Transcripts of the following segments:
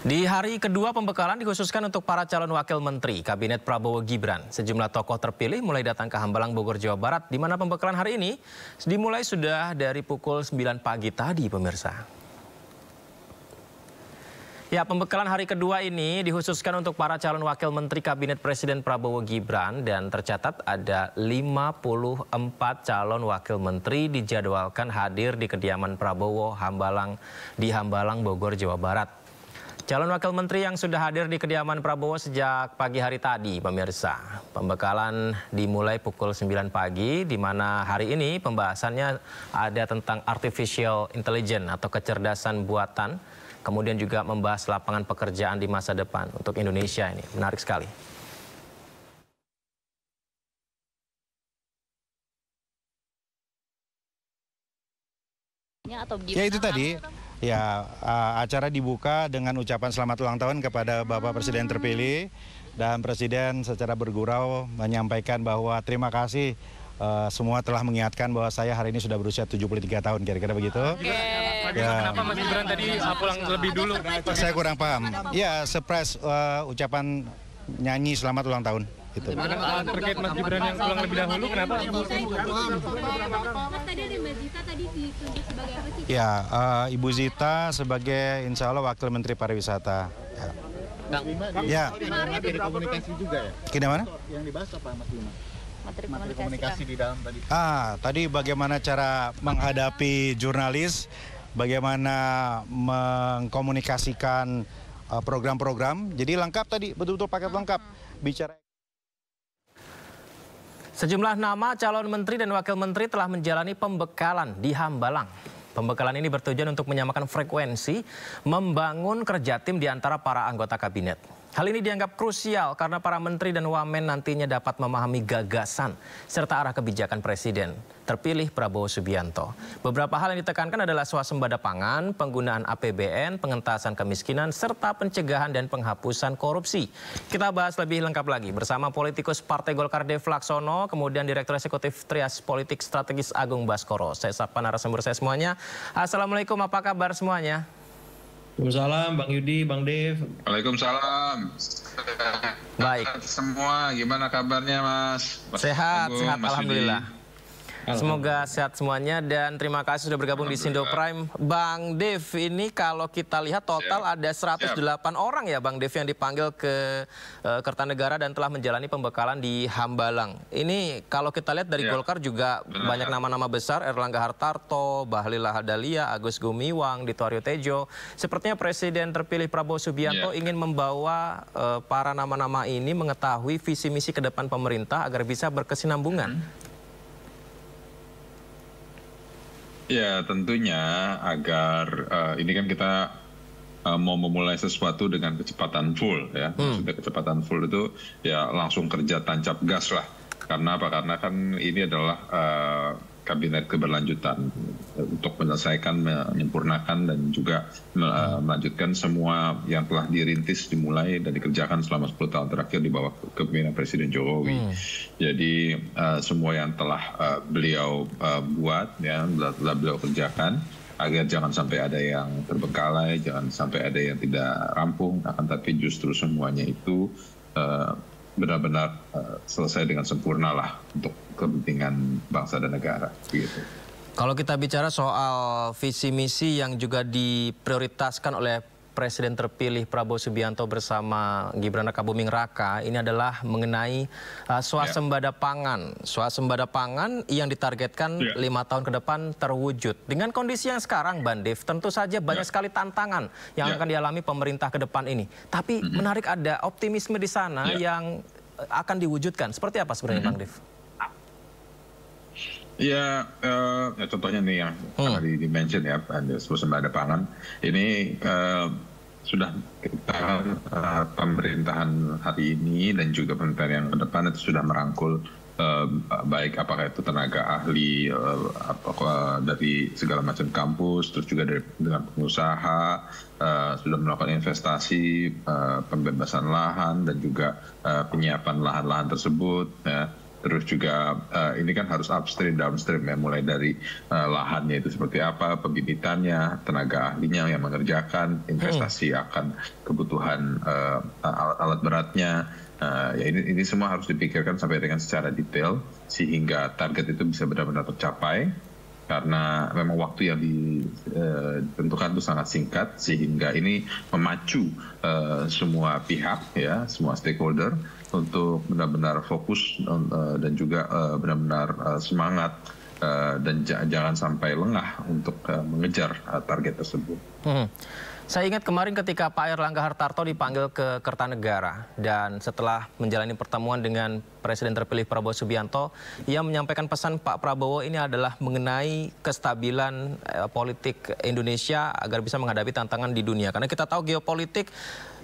Di hari kedua pembekalan dikhususkan untuk para calon wakil menteri Kabinet Prabowo Gibran. Sejumlah tokoh terpilih mulai datang ke Hambalang, Bogor, Jawa Barat, di mana pembekalan hari ini dimulai sudah dari pukul 9 pagi tadi, pemirsa. Ya, pembekalan hari kedua ini dikhususkan untuk para calon wakil menteri Kabinet Presiden Prabowo Gibran dan tercatat ada 54 calon wakil menteri dijadwalkan hadir di kediaman Prabowo di Hambalang, Bogor, Jawa Barat. Calon wakil menteri yang sudah hadir di kediaman Prabowo sejak pagi hari tadi, pemirsa. Pembekalan dimulai pukul 9 pagi, di mana hari ini pembahasannya ada tentang artificial intelligence atau kecerdasan buatan. Kemudian juga membahas lapangan pekerjaan di masa depan untuk Indonesia ini. Menarik sekali. Ya itu tadi. Ya, acara dibuka dengan ucapan selamat ulang tahun kepada Bapak Presiden terpilih, dan Presiden secara bergurau menyampaikan bahwa terima kasih semua telah mengingatkan bahwa saya hari ini sudah berusia 73 tahun, kira-kira begitu. Ya. Kenapa Mas Gibran tadi pulang lebih dulu? Saya kurang paham. Ya, surprise ucapan nyanyi selamat ulang tahun. Gitu. Terkait Mas Gibran yang pulang lebih dahulu, kenapa? Tadi ada Mbak Zita tadi ditunjuk sebagai apa sih? Ya, Ibu Zita sebagai insya Allah Wakil Menteri Pariwisata. Ya. Materi komunikasi juga ya? Gimana? Yang dibahas apa Mas Bima? Materi komunikasi di dalam tadi. Tadi bagaimana cara menghadapi jurnalis, bagaimana mengkomunikasikan program-program. Jadi lengkap tadi, betul-betul paket lengkap. Bicara. Sejumlah nama calon menteri dan wakil menteri telah menjalani pembekalan di Hambalang. Pembekalan ini bertujuan untuk menyamakan frekuensi, membangun kerja tim di antara para anggota kabinet. Hal ini dianggap krusial karena para menteri dan wamen nantinya dapat memahami gagasan serta arah kebijakan Presiden terpilih Prabowo Subianto. Beberapa hal yang ditekankan adalah swasembada pangan, penggunaan APBN, pengentasan kemiskinan, serta pencegahan dan penghapusan korupsi. Kita bahas lebih lengkap lagi bersama politikus Partai Golkar Dev Laksono, kemudian Direktur Eksekutif Trias Politik Strategis Agung Baskoro. Saya sapa narasumber saya semuanya. Assalamualaikum, apa kabar semuanya? Waalaikumsalam, Bang Yudi, Bang Dev. Waalaikumsalam. Baik. Semua gimana kabarnya, Mas? Sehat, Agung, sehat, Mas alhamdulillah. Yudi. Semoga sehat semuanya dan terima kasih sudah bergabung di Sindo Prime. Bang Dev, ini kalau kita lihat total ada 108 orang ya Bang Dev yang dipanggil ke Kertanegara dan telah menjalani pembekalan di Hambalang. Ini kalau kita lihat dari Golkar juga banyak nama-nama besar, Erlangga Hartarto, Bahlil Lahadalia, Agus Gumiwang, Dito Aryo Tejo. Sepertinya Presiden terpilih Prabowo Subianto ingin membawa para nama-nama ini mengetahui visi misi ke depan pemerintah agar bisa berkesinambungan. Ya, tentunya agar ini kan kita mau memulai sesuatu dengan kecepatan full ya. Maksudnya kecepatan full itu ya langsung kerja tancap gas lah. Karena apa? Karena kan ini adalah kabinet keberlanjutan untuk menyelesaikan, menyempurnakan dan juga melanjutkan semua yang telah dirintis, dimulai dan dikerjakan selama 10 tahun terakhir di bawah kepemimpinan Presiden Jokowi. Jadi semua yang telah beliau buat, ya, telah beliau kerjakan, agar jangan sampai ada yang terbengkalai, jangan sampai ada yang tidak rampung, akan tapi justru semuanya itu benar-benar selesai dengan sempurna lah untuk kepentingan bangsa dan negara. Begitu. Kalau kita bicara soal visi misi yang juga diprioritaskan oleh Presiden terpilih Prabowo Subianto bersama Gibran Rakabuming Raka, ini adalah mengenai swasembada pangan. Swasembada pangan yang ditargetkan 5 tahun ke depan terwujud. Dengan kondisi yang sekarang, Bang Dev, tentu saja banyak sekali tantangan yang akan dialami pemerintah ke depan ini. Tapi menarik ada optimisme di sana yang akan diwujudkan. Seperti apa sebenarnya, Bang Dev? Ya, contohnya nih yang tadi di-mention ya, swasembada pangan. Ini sudah kita pemerintahan hari ini dan juga pemerintahan yang ke depan itu sudah merangkul baik apakah itu tenaga ahli dari segala macam kampus, terus juga dengan pengusaha, sudah melakukan investasi, pembebasan lahan dan juga penyiapan lahan-lahan tersebut. Ya. terus juga ini kan harus upstream, downstream ya, mulai dari lahannya itu seperti apa, pembibitannya, tenaga ahlinya yang mengerjakan, investasi akan kebutuhan alat beratnya. Ya ini semua harus dipikirkan sampai dengan secara detail sehingga target itu bisa benar-benar tercapai. Karena memang waktu yang ditentukan itu sangat singkat sehingga ini memacu semua pihak ya, semua stakeholder untuk benar-benar fokus dan juga benar-benar semangat dan jangan sampai lengah untuk mengejar target tersebut. Saya ingat kemarin ketika Pak Airlangga Hartarto dipanggil ke Kertanegara dan setelah menjalani pertemuan dengan Presiden terpilih Prabowo Subianto, ia menyampaikan pesan Pak Prabowo ini adalah mengenai kestabilan politik Indonesia agar bisa menghadapi tantangan di dunia. Karena kita tahu geopolitik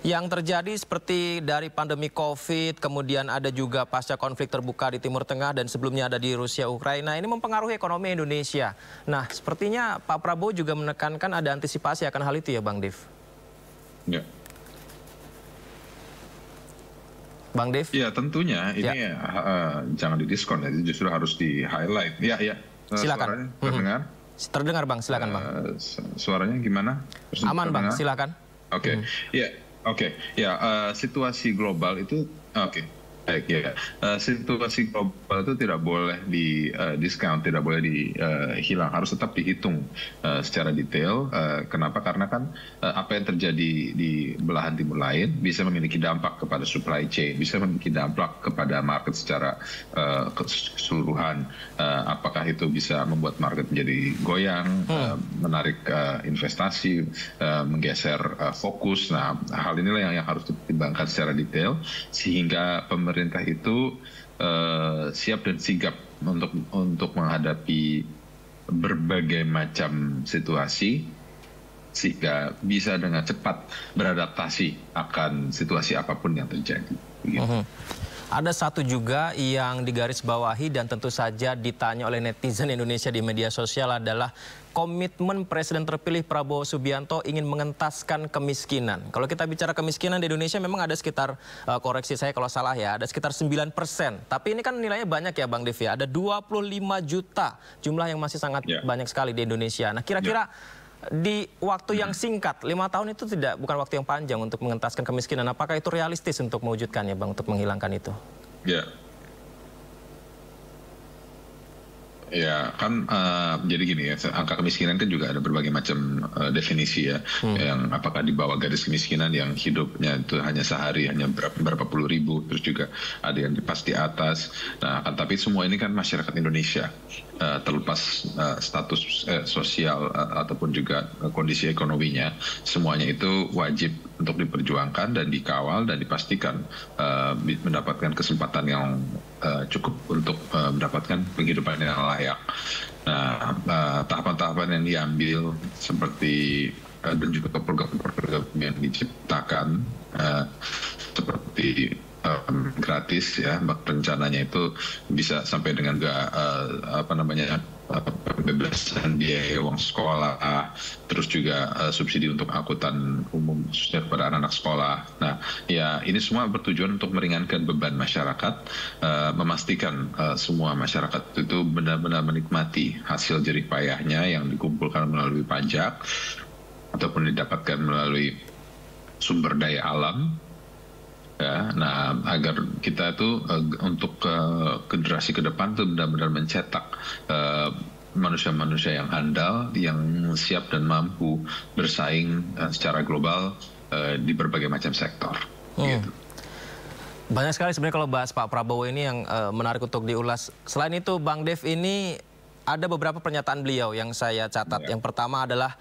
yang terjadi seperti dari pandemi COVID, kemudian ada juga pasca konflik terbuka di Timur Tengah dan sebelumnya ada di Rusia, Ukraina, ini mempengaruhi ekonomi Indonesia. Nah, sepertinya Pak Prabowo juga menekankan ada antisipasi akan hal itu ya, Bang Dev? Ya. Bang Dev? Ya, tentunya ini jangan didiskon ya, justru harus di-highlight. Ya. Silakan. Terdengar? Terdengar, Bang. Silakan, Bang. Suaranya gimana? Aman, Bang. Silakan. Oke. Ya, situasi global itu baik ya. Situasi global itu tidak boleh di-discount, tidak boleh dihilang, harus tetap dihitung secara detail. Kenapa? Karena kan apa yang terjadi di belahan timur lain bisa memiliki dampak kepada supply chain, bisa memiliki dampak kepada market secara keseluruhan. Apakah itu bisa membuat market menjadi goyang, menarik investasi, menggeser fokus. Nah, hal inilah yang harus dipertimbangkan secara detail sehingga pemerintah itu siap dan sigap untuk menghadapi berbagai macam situasi sehingga bisa dengan cepat beradaptasi akan situasi apapun yang terjadi. Ada satu juga yang digarisbawahi dan tentu saja ditanya oleh netizen Indonesia di media sosial adalah komitmen Presiden terpilih Prabowo Subianto ingin mengentaskan kemiskinan. Kalau kita bicara kemiskinan di Indonesia memang ada sekitar, koreksi saya kalau salah ya, ada sekitar 9%. Tapi ini kan nilainya banyak ya Bang Dev ya, ada 25 juta, jumlah yang masih sangat banyak sekali di Indonesia. Nah kira-kira di waktu yang singkat, 5 tahun itu bukan waktu yang panjang untuk mengentaskan kemiskinan. Apakah itu realistis untuk mewujudkannya, Bang, untuk menghilangkan itu? Ya kan jadi gini ya, angka kemiskinan kan juga ada berbagai macam definisi ya. Yang apakah di bawah garis kemiskinan yang hidupnya itu hanya sehari hanya berapa puluh ribu, terus juga ada yang pas di atas. Nah, tapi semua ini kan masyarakat Indonesia. Terlepas status sosial ataupun juga kondisi ekonominya, semuanya itu wajib untuk diperjuangkan dan dikawal dan dipastikan mendapatkan kesempatan yang cukup untuk mendapatkan penghidupan yang layak. Nah, tahapan-tahapan yang diambil seperti dan juga program-program yang diciptakan seperti gratis ya, rencananya itu bisa sampai dengan pembebasan biaya uang sekolah, terus juga subsidi untuk angkutan umum khususnya kepada anak-anak sekolah. Nah, ya ini semua bertujuan untuk meringankan beban masyarakat, memastikan semua masyarakat itu benar-benar menikmati hasil jerih payahnya yang dikumpulkan melalui pajak ataupun didapatkan melalui sumber daya alam. Ya, nah agar kita itu untuk generasi ke depan itu benar-benar mencetak manusia-manusia yang handal, yang siap dan mampu bersaing secara global di berbagai macam sektor. Gitu. Banyak sekali sebenarnya kalau bahas Pak Prabowo ini yang menarik untuk diulas. Selain itu Bang Dev, ini ada beberapa pernyataan beliau yang saya catat. Yang pertama adalah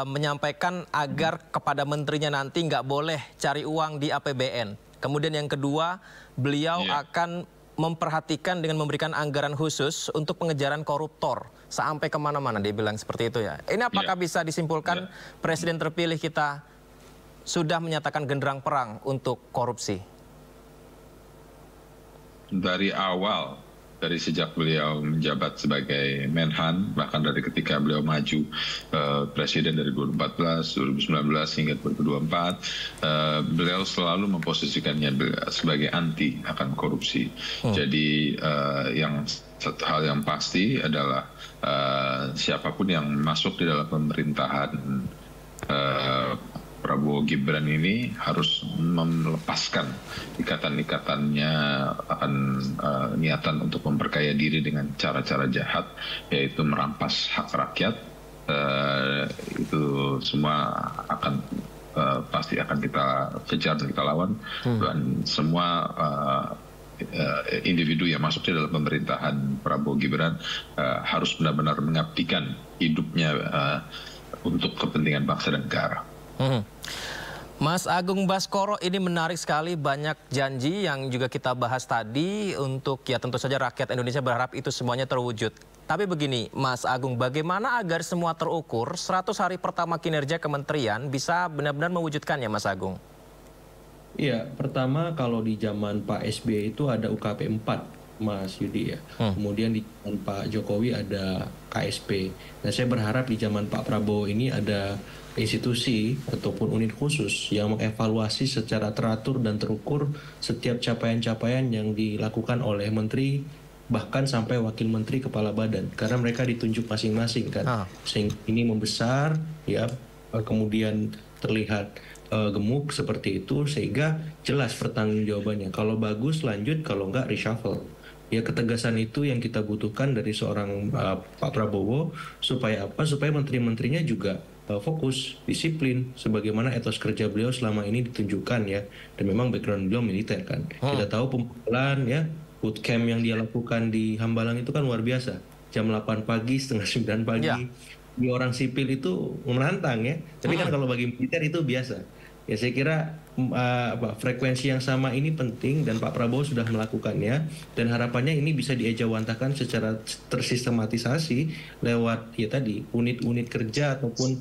menyampaikan agar kepada menterinya nanti nggak boleh cari uang di APBN. Kemudian yang kedua, beliau akan memperhatikan dengan memberikan anggaran khusus untuk pengejaran koruptor. Sampai kemana-mana dia bilang seperti itu ya. Ini apakah bisa disimpulkan Presiden terpilih kita sudah menyatakan genderang perang untuk korupsi? Dari awal dari sejak beliau menjabat sebagai Menhan, bahkan dari ketika beliau maju presiden dari 2014, 2019 hingga 2024, beliau selalu memposisikannya sebagai anti akan korupsi. Jadi yang satu hal yang pasti adalah siapapun yang masuk di dalam pemerintahan Prabowo Gibran ini harus melepaskan ikatan-ikatannya akan niatan untuk memperkaya diri dengan cara-cara jahat, yaitu merampas hak rakyat. Itu semua akan pasti akan kita kejar dan kita lawan, dan semua individu yang masuk di dalam pemerintahan Prabowo Gibran harus benar-benar mengabdikan hidupnya untuk kepentingan bangsa dan negara. Mas Agung Baskoro, ini menarik sekali, banyak janji yang juga kita bahas tadi untuk ya tentu saja rakyat Indonesia berharap itu semuanya terwujud. Tapi begini Mas Agung, bagaimana agar semua terukur 100 hari pertama kinerja kementerian bisa benar-benar mewujudkannya Mas Agung? Iya, pertama kalau di zaman Pak SBY itu ada UKP 4, Mas Yudi ya. Kemudian di zaman Pak Jokowi ada KSP. Nah, saya berharap di zaman Pak Prabowo ini ada institusi ataupun unit khusus yang mengevaluasi secara teratur dan terukur setiap capaian-capaian yang dilakukan oleh menteri, bahkan sampai wakil menteri kepala badan, karena mereka ditunjuk masing-masing kan. Sehingga ini membesar ya, kemudian terlihat gemuk seperti itu, sehingga jelas pertanggungjawabannya. Kalau bagus lanjut, kalau enggak reshuffle. Ya, ketegasan itu yang kita butuhkan dari seorang Pak Prabowo, supaya apa? Supaya menteri-menterinya juga fokus, disiplin, sebagaimana etos kerja beliau selama ini ditunjukkan ya. Dan memang background beliau militer kan. Kita tahu pembukaan ya, bootcamp yang dia lakukan di Hambalang itu kan luar biasa. Jam 8 pagi, setengah 9 pagi. Ya. Di orang sipil itu menantang ya. Tapi kan kalau bagi militer itu biasa. Ya, saya kira frekuensi yang sama ini penting dan Pak Prabowo sudah melakukannya, dan harapannya ini bisa diejawantahkan secara tersistematisasi lewat ya tadi unit-unit kerja ataupun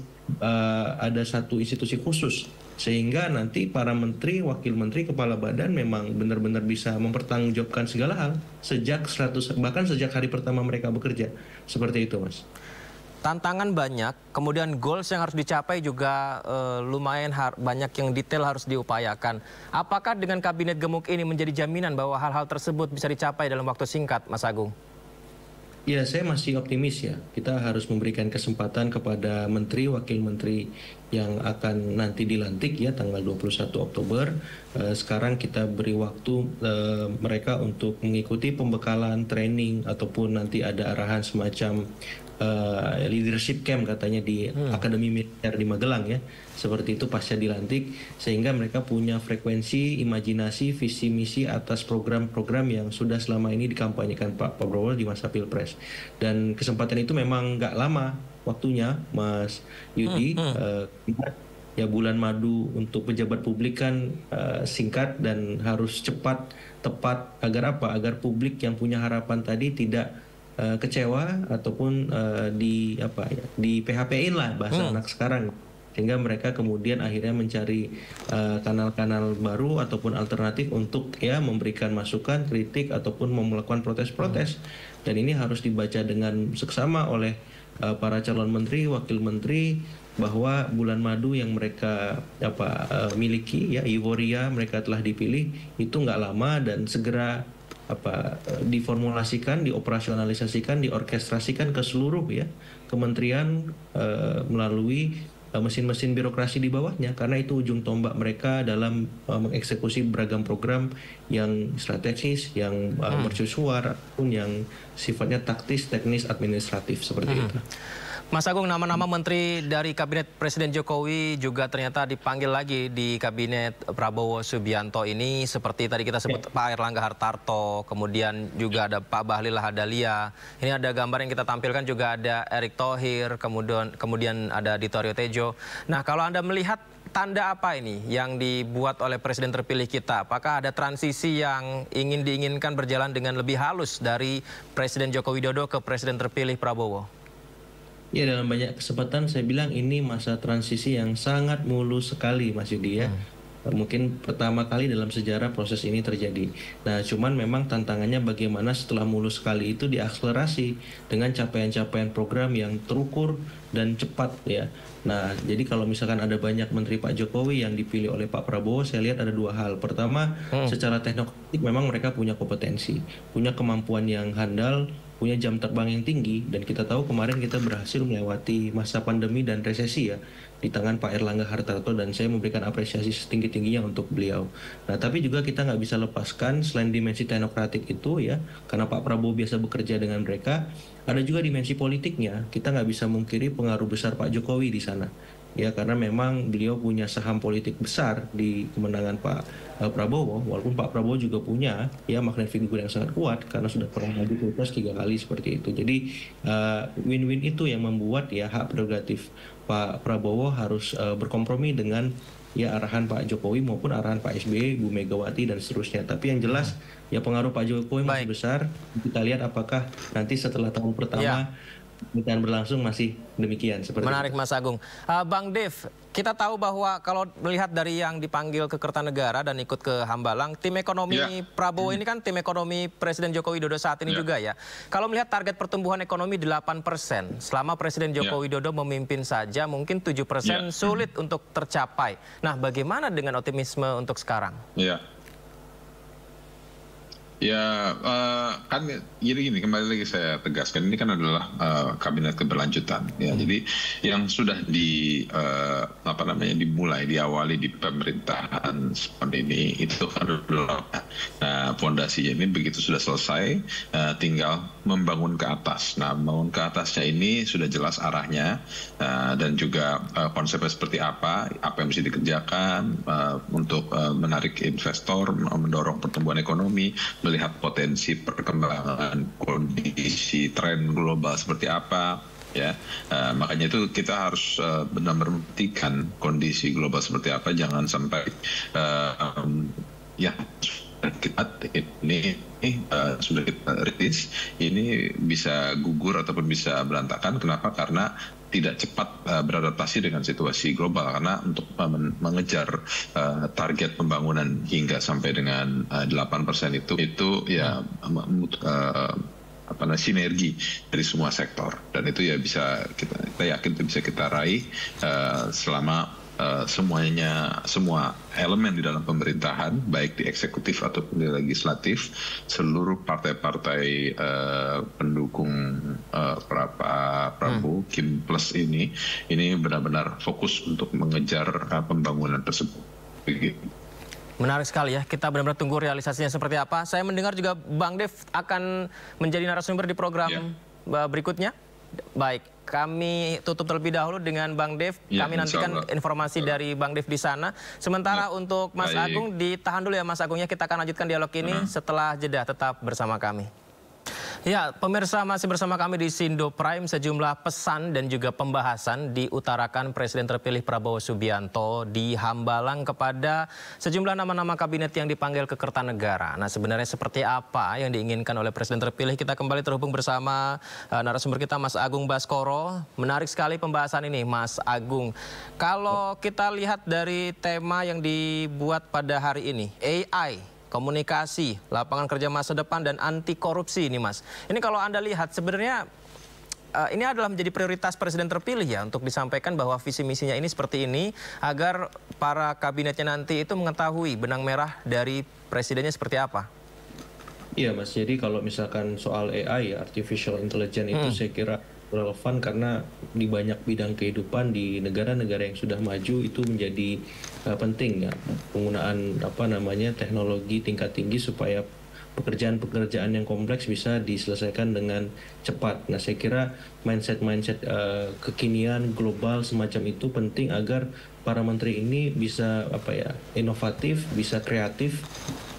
ada satu institusi khusus, sehingga nanti para menteri, wakil menteri, kepala badan memang benar-benar bisa mempertanggungjawabkan segala hal bahkan sejak hari pertama mereka bekerja. Seperti itu, Mas. Tantangan banyak, kemudian goals yang harus dicapai juga lumayan banyak yang detail harus diupayakan. Apakah dengan kabinet gemuk ini menjadi jaminan bahwa hal-hal tersebut bisa dicapai dalam waktu singkat, Mas Agung? Ya, saya masih optimis ya. Kita harus memberikan kesempatan kepada menteri, wakil menteri yang akan nanti dilantik ya tanggal 21 Oktober. Sekarang kita beri waktu mereka untuk mengikuti pembekalan, training, ataupun nanti ada arahan semacam leadership camp katanya di Akademi Militer di Magelang ya. Seperti itu pasca dilantik, sehingga mereka punya frekuensi, imajinasi, visi misi atas program-program yang sudah selama ini dikampanyekan Pak Prabowo di masa Pilpres. Dan kesempatan itu memang nggak lama waktunya, Mas Yudi. Ya, bulan madu untuk pejabat publik kan singkat dan harus cepat, tepat, agar apa? Agar publik yang punya harapan tadi tidak kecewa ataupun di PHP-in lah bahasa anak sekarang, sehingga mereka kemudian akhirnya mencari kanal-kanal baru ataupun alternatif untuk ya memberikan masukan, kritik ataupun melakukan protes-protes. Dan ini harus dibaca dengan seksama oleh para calon menteri, wakil menteri, bahwa bulan madu yang mereka miliki ya, euforia mereka telah dipilih itu nggak lama dan segera diformulasikan, dioperasionalisasikan, diorkestrasikan ke seluruh ya kementerian melalui mesin-mesin birokrasi di bawahnya, karena itu ujung tombak mereka dalam mengeksekusi beragam program yang strategis, yang mercusuar, ataupun yang sifatnya taktis, teknis, administratif seperti itu. Mas Agung, nama-nama menteri dari kabinet Presiden Jokowi juga ternyata dipanggil lagi di kabinet Prabowo Subianto ini, seperti tadi kita sebut Pak Airlangga Hartarto, kemudian juga ada Pak Bahlil Lahadalia. Ini ada gambar yang kita tampilkan juga ada Erick Thohir, kemudian ada Dito Aryo Tejo. Nah, kalau Anda melihat tanda apa ini yang dibuat oleh Presiden terpilih kita? Apakah ada transisi yang diinginkan berjalan dengan lebih halus dari Presiden Joko Widodo ke Presiden terpilih Prabowo? Ya, dalam banyak kesempatan saya bilang ini masa transisi yang sangat mulus sekali, Mas Yudi ya. Mungkin pertama kali dalam sejarah proses ini terjadi. Nah, cuman memang tantangannya bagaimana setelah mulus sekali itu diakselerasi dengan capaian-capaian program yang terukur dan cepat ya. Nah, jadi kalau misalkan ada banyak menteri Pak Jokowi yang dipilih oleh Pak Prabowo, saya lihat ada dua hal. Pertama, secara teknokratik memang mereka punya kompetensi, punya kemampuan yang handal, punya jam terbang yang tinggi, dan kita tahu kemarin kita berhasil melewati masa pandemi dan resesi ya di tangan Pak Erlangga Hartarto, dan saya memberikan apresiasi setinggi-tingginya untuk beliau. Nah, tapi juga kita nggak bisa lepaskan selain dimensi teknokratik itu ya, karena Pak Prabowo biasa bekerja dengan mereka, ada juga dimensi politiknya. Kita nggak bisa mungkiri pengaruh besar Pak Jokowi di sana. Ya, karena memang beliau punya saham politik besar di kemenangan Pak Prabowo, walaupun Pak Prabowo juga punya ya magnet figur yang sangat kuat karena sudah pernah maju pilpres 3 kali seperti itu. Jadi win-win itu yang membuat ya hak prerogatif Pak Prabowo harus berkompromi dengan ya arahan Pak Jokowi maupun arahan Pak SBY, Bu Megawati dan seterusnya. Tapi yang jelas ya pengaruh Pak Jokowi masih besar. Kita lihat apakah nanti setelah tahun pertama pemerintahan berlangsung masih demikian. Menarik Mas Agung. Bang Dev, kita tahu bahwa kalau melihat dari yang dipanggil ke Kertanegara dan ikut ke Hambalang, tim ekonomi Prabowo ini kan tim ekonomi Presiden Joko Widodo saat ini juga ya. Kalau melihat target pertumbuhan ekonomi 8%, selama Presiden Joko Widodo memimpin saja mungkin 7% sulit untuk tercapai. Nah, bagaimana dengan optimisme untuk sekarang? Ya, kan jadi gini, kembali lagi saya tegaskan, ini kan adalah kabinet keberlanjutan. Ya, jadi yang sudah dimulai, diawali di pemerintahan seperti ini, itu adalah fondasinya ini begitu sudah selesai, tinggal membangun ke atas. Nah, membangun ke atasnya ini sudah jelas arahnya, dan juga konsepnya seperti apa yang mesti dikerjakan untuk menarik investor, mendorong pertumbuhan ekonomi, melihat potensi perkembangan kondisi tren global seperti apa ya, makanya itu kita harus benar-benar memperhatikan kondisi global seperti apa, jangan sampai ini sudah kita rilis ini bisa gugur ataupun bisa berantakan. Kenapa? Karena tidak cepat beradaptasi dengan situasi global, karena untuk mengejar target pembangunan hingga sampai dengan 8% itu ya sinergi dari semua sektor, dan itu ya bisa kita yakin itu bisa kita raih selama semua elemen di dalam pemerintahan, baik di eksekutif ataupun di legislatif, seluruh partai-partai pendukung Prabowo Kim Plus ini benar-benar fokus untuk mengejar pembangunan tersebut. Begitu. Menarik sekali ya, kita benar-benar tunggu realisasinya seperti apa. Saya mendengar juga Bang Dev akan menjadi narasumber di program berikutnya. Baik, kami tutup terlebih dahulu dengan Bang Dev. Kami nantikan informasi dari Bang Dev di sana. Sementara untuk Mas Agung, ditahan dulu ya Mas Agungnya. Kita akan lanjutkan dialog ini setelah jeda. Tetap bersama kami. Ya, pemirsa, masih bersama kami di Sindo Prime. Sejumlah pesan dan juga pembahasan diutarakan Presiden terpilih Prabowo Subianto di Hambalang kepada sejumlah nama-nama kabinet yang dipanggil ke Kertanegara. Nah, sebenarnya seperti apa yang diinginkan oleh Presiden terpilih? Kita kembali terhubung bersama narasumber kita, Mas Agung Baskoro. Menarik sekali pembahasan ini, Mas Agung. Kalau kita lihat dari tema yang dibuat pada hari ini, AI, komunikasi, lapangan kerja masa depan, dan anti korupsi ini, Mas. Ini kalau Anda lihat sebenarnya ini adalah menjadi prioritas Presiden terpilih ya, untuk disampaikan bahwa visi misinya ini seperti ini, agar para kabinetnya nanti itu mengetahui benang merah dari presidennya seperti apa. Iya Mas, jadi kalau misalkan soal AI ya, Artificial Intelligence itu saya kira relevan karena di banyak bidang kehidupan di negara-negara yang sudah maju itu menjadi penting ya, penggunaan teknologi tingkat tinggi supaya pekerjaan-pekerjaan yang kompleks bisa diselesaikan dengan cepat. Nah, saya kira mindset kekinian global semacam itu penting agar para menteri ini bisa inovatif, bisa kreatif,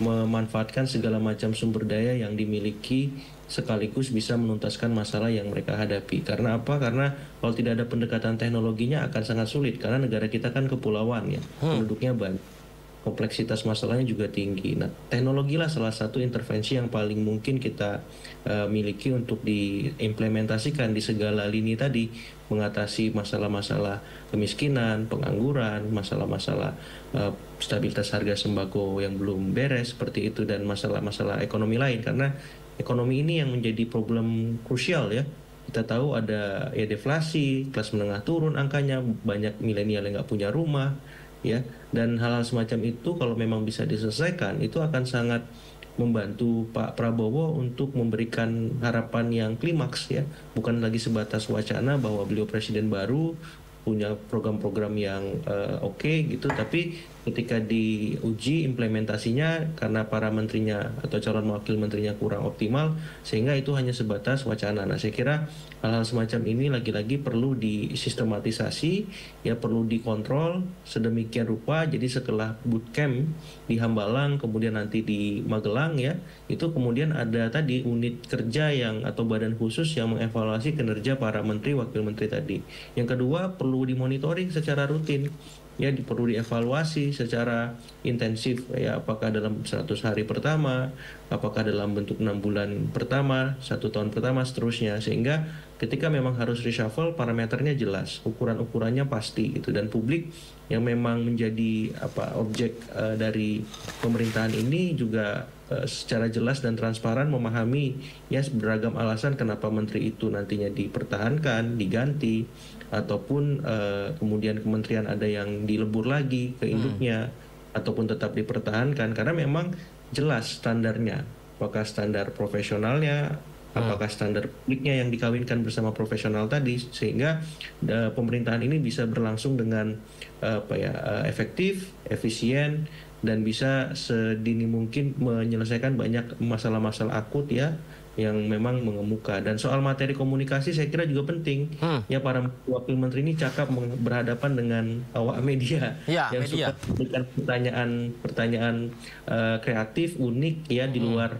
memanfaatkan segala macam sumber daya yang dimiliki, sekaligus bisa menuntaskan masalah yang mereka hadapi. Karena apa? Karena kalau tidak ada pendekatan teknologinya akan sangat sulit, karena negara kita kan kepulauan ya, penduduknya banyak. kompleksitas masalahnya juga tinggi. Nah, teknologi lah salah satu intervensi yang paling mungkin kita miliki untuk diimplementasikan di segala lini tadi, mengatasi masalah-masalah kemiskinan, pengangguran, masalah-masalah stabilitas harga sembako yang belum beres seperti itu, dan masalah-masalah ekonomi lain, karena ekonomi ini yang menjadi problem krusial ya. Kita tahu ada ya deflasi, kelas menengah turun angkanya, banyak milenial yang nggak punya rumah, ya, dan hal-hal semacam itu kalau memang bisa diselesaikan itu akan sangat membantu Pak Prabowo untuk memberikan harapan yang klimaks ya, bukan lagi sebatas wacana bahwa beliau presiden baru punya program-program yang oke gitu, tapi ketika diuji implementasinya karena para menterinya atau calon wakil menterinya kurang optimal, sehingga itu hanya sebatas wacana. Nah, saya kira hal-hal semacam ini lagi-lagi perlu disistematisasi, ya, perlu dikontrol sedemikian rupa. Jadi setelah bootcamp di Hambalang, kemudian nanti di Magelang ya, itu kemudian ada tadi unit kerja yang atau badan khusus yang mengevaluasi kinerja para menteri, wakil menteri tadi. Yang kedua, perlu dimonitoring secara rutin. Ya, perlu dievaluasi secara intensif ya, apakah dalam 100 hari pertama, apakah dalam bentuk 6 bulan pertama, 1 tahun pertama, seterusnya, sehingga ketika memang harus reshuffle parameternya jelas, ukuran-ukurannya pasti gitu, dan publik yang memang menjadi objek dari pemerintahan ini juga secara jelas dan transparan memahami ya beragam alasan kenapa menteri itu nantinya dipertahankan, diganti, ataupun kemudian kementerian ada yang dilebur lagi ke induknya, ataupun tetap dipertahankan, karena memang jelas standarnya, apakah standar profesionalnya, apakah standar publiknya yang dikawinkan bersama profesional tadi, sehingga pemerintahan ini bisa berlangsung dengan efektif, efisien, dan bisa sedini mungkin menyelesaikan banyak masalah-masalah akut ya yang memang mengemuka. Dan soal materi komunikasi saya kira juga penting ya, para wakil menteri ini cakap berhadapan dengan awak media yang suka memberikan pertanyaan kreatif, unik ya, di luar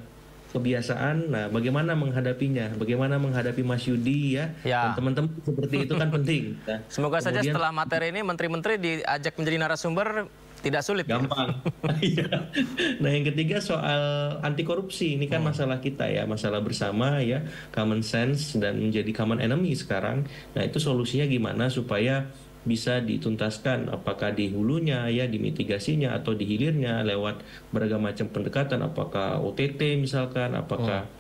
kebiasaan. Nah, bagaimana menghadapinya? Bagaimana menghadapi Mas Yudi ya? Dan teman-teman seperti itu kan penting. Nah, semoga saja setelah materi ini menteri-menteri diajak menjadi narasumber tidak sulit. Gampang. Ya? Nah, yang ketiga soal anti korupsi, ini kan masalah kita ya, masalah bersama ya, common sense dan menjadi common enemy sekarang. Nah, itu solusinya gimana supaya bisa dituntaskan, apakah di hulunya ya, dimitigasinya, atau di hilirnya lewat beragam macam pendekatan, apakah OTT misalkan, apakah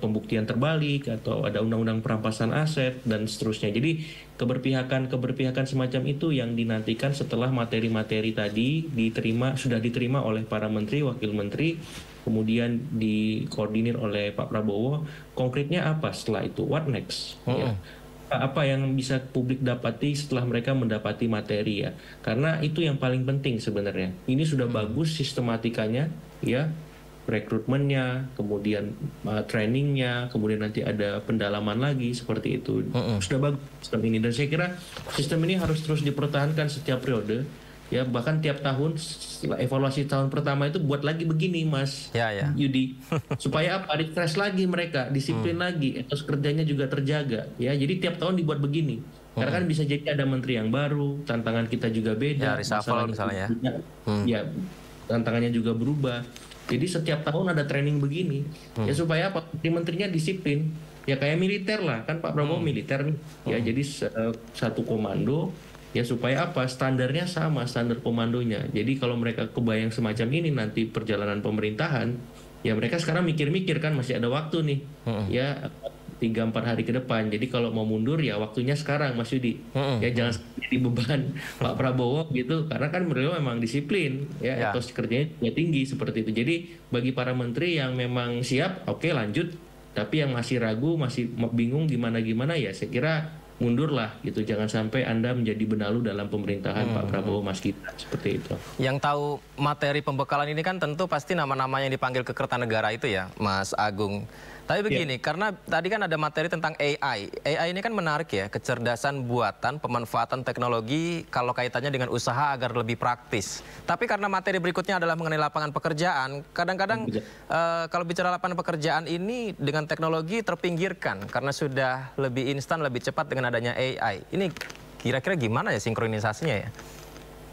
pembuktian terbalik, atau ada undang-undang perampasan aset dan seterusnya. Jadi keberpihakan semacam itu yang dinantikan setelah materi-materi tadi sudah diterima oleh para menteri, wakil menteri, kemudian dikoordinir oleh Pak Prabowo. Konkretnya apa setelah itu? What next? Ya. Apa yang bisa publik dapati setelah mereka mendapati materi ya, karena itu yang paling penting sebenarnya. Ini sudah bagus sistematikanya ya, rekrutmennya, kemudian trainingnya, kemudian nanti ada pendalaman lagi seperti itu. Sudah bagus sistem ini, dan saya kira sistem ini harus terus dipertahankan setiap periode ya, bahkan tiap tahun evaluasi tahun pertama itu buat lagi begini Mas Yudi, supaya apa, refresh lagi mereka, disiplin lagi, etos kerjanya juga terjaga ya. Jadi tiap tahun dibuat begini, karena kan bisa jadi ada menteri yang baru, tantangan kita juga beda, reshuffle misalnya ya, tantangannya juga berubah. Jadi setiap tahun ada training begini ya, supaya apa, menterinya disiplin ya, kayak militer lah kan, Pak Prabowo militer nih ya, jadi satu komando ya, supaya apa, standarnya sama, standar komandonya. Jadi kalau mereka kebayang semacam ini nanti perjalanan pemerintahan ya, mereka sekarang mikir-mikir kan, masih ada waktu nih ya, 3-4 hari ke depan. Jadi kalau mau mundur ya waktunya sekarang Mas Yudi ya, jangan jadi beban Pak Prabowo gitu, karena kan beliau memang disiplin ya, etos kerjanya juga tinggi seperti itu. Jadi bagi para menteri yang memang siap, oke, lanjut, tapi yang masih ragu, masih bingung gimana-gimana ya, saya kira mundurlah gitu, jangan sampai Anda menjadi benalu dalam pemerintahan Pak Prabowo Mas Gita, seperti itu. Yang tahu materi pembekalan ini kan tentu pasti nama-nama yang dipanggil ke Kertanegara itu ya, Mas Agung. Tapi begini, karena tadi kan ada materi tentang AI. AI ini kan menarik ya, kecerdasan buatan, pemanfaatan teknologi kalau kaitannya dengan usaha agar lebih praktis. Tapi karena materi berikutnya adalah mengenai lapangan pekerjaan, kadang-kadang kalau bicara lapangan pekerjaan ini dengan teknologi terpinggirkan karena sudah lebih instan, lebih cepat dengan adanya AI. Ini kira-kira gimana ya sinkronisasinya ya?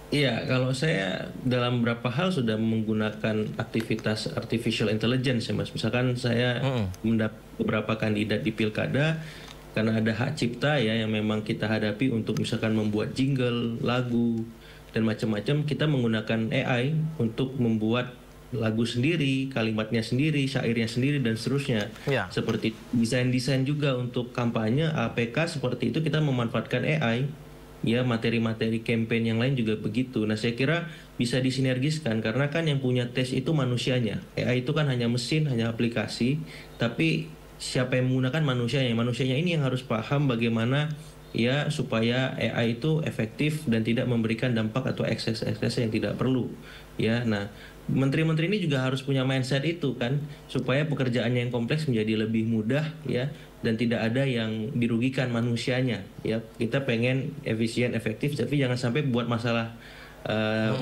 Iya, kalau saya dalam beberapa hal sudah menggunakan aktivitas artificial intelligence ya Mas. Misalkan saya mendapat beberapa kandidat di pilkada karena ada hak cipta ya yang memang kita hadapi untuk misalkan membuat jingle, lagu dan macam-macam, kita menggunakan AI untuk membuat lagu sendiri, kalimatnya sendiri, syairnya sendiri dan seterusnya. Ya. Seperti desain-desain juga untuk kampanye APK seperti itu kita memanfaatkan AI. Ya, materi-materi campaign yang lain juga begitu. Nah, saya kira bisa disinergiskan karena kan yang punya tes itu manusianya. AI itu kan hanya mesin, hanya aplikasi, tapi siapa yang menggunakan manusianya? Manusianya ini yang harus paham bagaimana ya supaya AI itu efektif dan tidak memberikan dampak atau ekses-ekses yang tidak perlu. Ya, nah menteri-menteri ini juga harus punya mindset itu kan supaya pekerjaannya yang kompleks menjadi lebih mudah ya dan tidak ada yang dirugikan manusianya ya. Kita pengen efisien efektif tapi jangan sampai buat masalah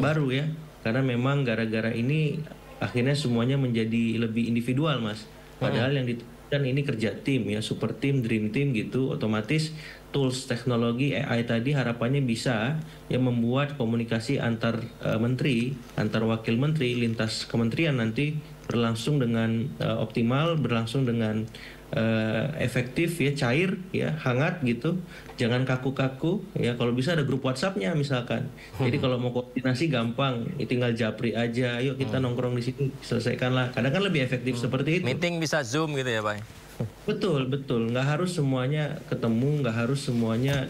baru ya, karena memang gara-gara ini akhirnya semuanya menjadi lebih individual Mas, padahal yang ditetapkan ini kerja tim ya, super tim, dream team gitu. Otomatis tools teknologi AI tadi harapannya bisa ya membuat komunikasi antar menteri, antar wakil menteri, lintas kementerian nanti berlangsung dengan optimal, berlangsung dengan efektif ya, cair ya, hangat gitu. Jangan kaku-kaku ya, kalau bisa ada grup WhatsApp-nya misalkan. Jadi kalau mau koordinasi gampang, ya tinggal japri aja, yuk kita nongkrong di sini, selesaikanlah. Kadang kan lebih efektif seperti itu. Meeting bisa Zoom gitu ya Pak? Betul, betul. Nggak harus semuanya ketemu, nggak harus semuanya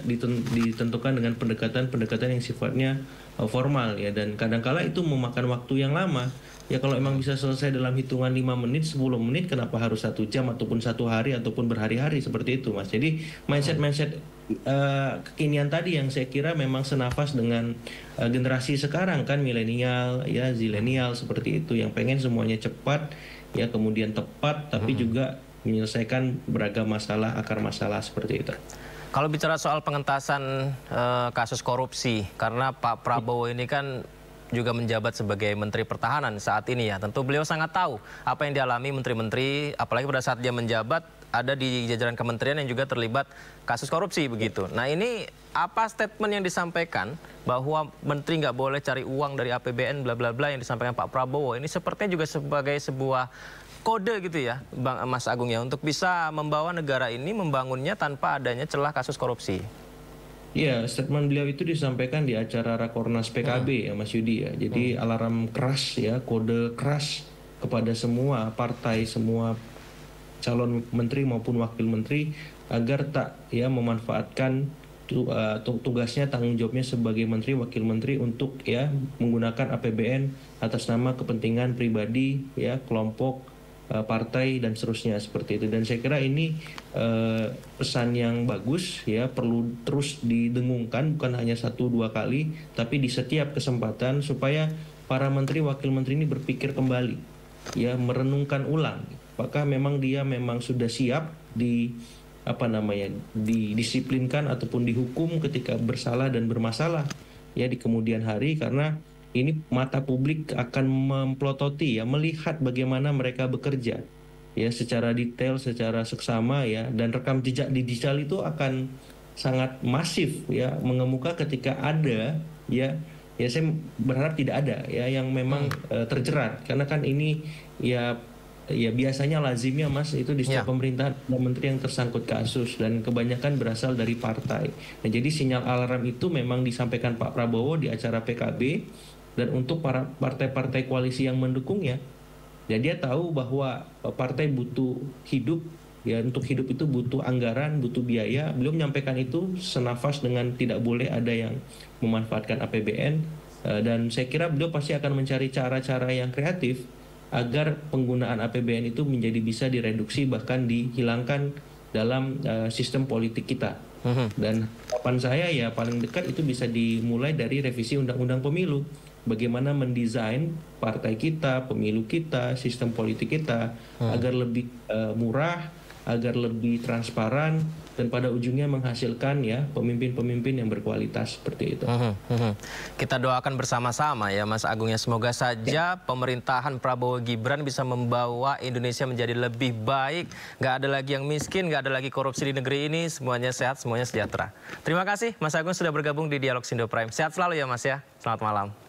ditentukan dengan pendekatan-pendekatan yang sifatnya formal ya. Dan kadang-kala itu memakan waktu yang lama. Ya kalau emang bisa selesai dalam hitungan 5 menit, 10 menit, kenapa harus 1 jam ataupun 1 hari ataupun berhari-hari seperti itu Mas. Jadi mindset-mindset kekinian tadi yang saya kira memang senafas dengan generasi sekarang kan, milenial ya, zilenial seperti itu, yang pengen semuanya cepat ya, kemudian tepat, tapi juga menyelesaikan beragam masalah, akar masalah seperti itu. Kalau bicara soal pengentasan kasus korupsi, karena Pak Prabowo ini kan juga menjabat sebagai Menteri Pertahanan saat ini ya, tentu beliau sangat tahu apa yang dialami menteri-menteri, apalagi pada saat dia menjabat ada di jajaran kementerian yang juga terlibat kasus korupsi begitu. Nah ini apa statement yang disampaikan bahwa menteri nggak boleh cari uang dari APBN bla bla bla yang disampaikan Pak Prabowo ini sepertinya juga sebagai sebuah kode gitu ya Bang Mas Agung ya, untuk bisa membawa negara ini membangunnya tanpa adanya celah kasus korupsi. Iya, statement beliau itu disampaikan di acara Rakornas PKB ya Mas Yudi ya. Jadi alarm keras ya, kode keras kepada semua partai, semua calon menteri maupun wakil menteri agar tak ya memanfaatkan tugasnya, tanggung jawabnya sebagai menteri, wakil menteri untuk ya menggunakan APBN atas nama kepentingan pribadi ya, kelompok, partai dan seterusnya seperti itu. Dan saya kira ini pesan yang bagus ya, perlu terus didengungkan, bukan hanya 1-2 kali tapi di setiap kesempatan supaya para menteri wakil menteri ini berpikir kembali ya, merenungkan ulang apakah memang dia memang sudah siap didisiplinkan ataupun dihukum ketika bersalah dan bermasalah ya di kemudian hari, karena ini mata publik akan memplototi ya, melihat bagaimana mereka bekerja ya secara detail, secara seksama ya, dan rekam jejak digital itu akan sangat masif ya mengemuka ketika ada ya saya berharap tidak ada ya yang memang terjerat, karena kan ini ya biasanya lazimnya Mas itu di setiap pemerintahan ada menteri yang tersangkut kasus dan kebanyakan berasal dari partai. Nah, jadi sinyal alarm itu memang disampaikan Pak Prabowo di acara PKB. Dan untuk para partai-partai koalisi yang mendukungnya, ya dia tahu bahwa partai butuh hidup, ya untuk hidup itu butuh anggaran, butuh biaya. Beliau menyampaikan itu senafas dengan tidak boleh ada yang memanfaatkan APBN, dan saya kira beliau pasti akan mencari cara-cara yang kreatif agar penggunaan APBN itu menjadi bisa direduksi bahkan dihilangkan dalam sistem politik kita. Dan harapan saya ya paling dekat itu bisa dimulai dari revisi Undang-Undang Pemilu. Bagaimana mendesain partai kita, pemilu kita, sistem politik kita agar lebih murah, agar lebih transparan, dan pada ujungnya menghasilkan ya pemimpin-pemimpin yang berkualitas seperti itu. Kita doakan bersama-sama ya Mas Agung ya, semoga saja pemerintahan Prabowo Gibran bisa membawa Indonesia menjadi lebih baik, nggak ada lagi yang miskin, nggak ada lagi korupsi di negeri ini, semuanya sehat, semuanya sejahtera. Terima kasih Mas Agung sudah bergabung di Dialog Sindo Prime. Sehat selalu ya Mas ya. Selamat malam.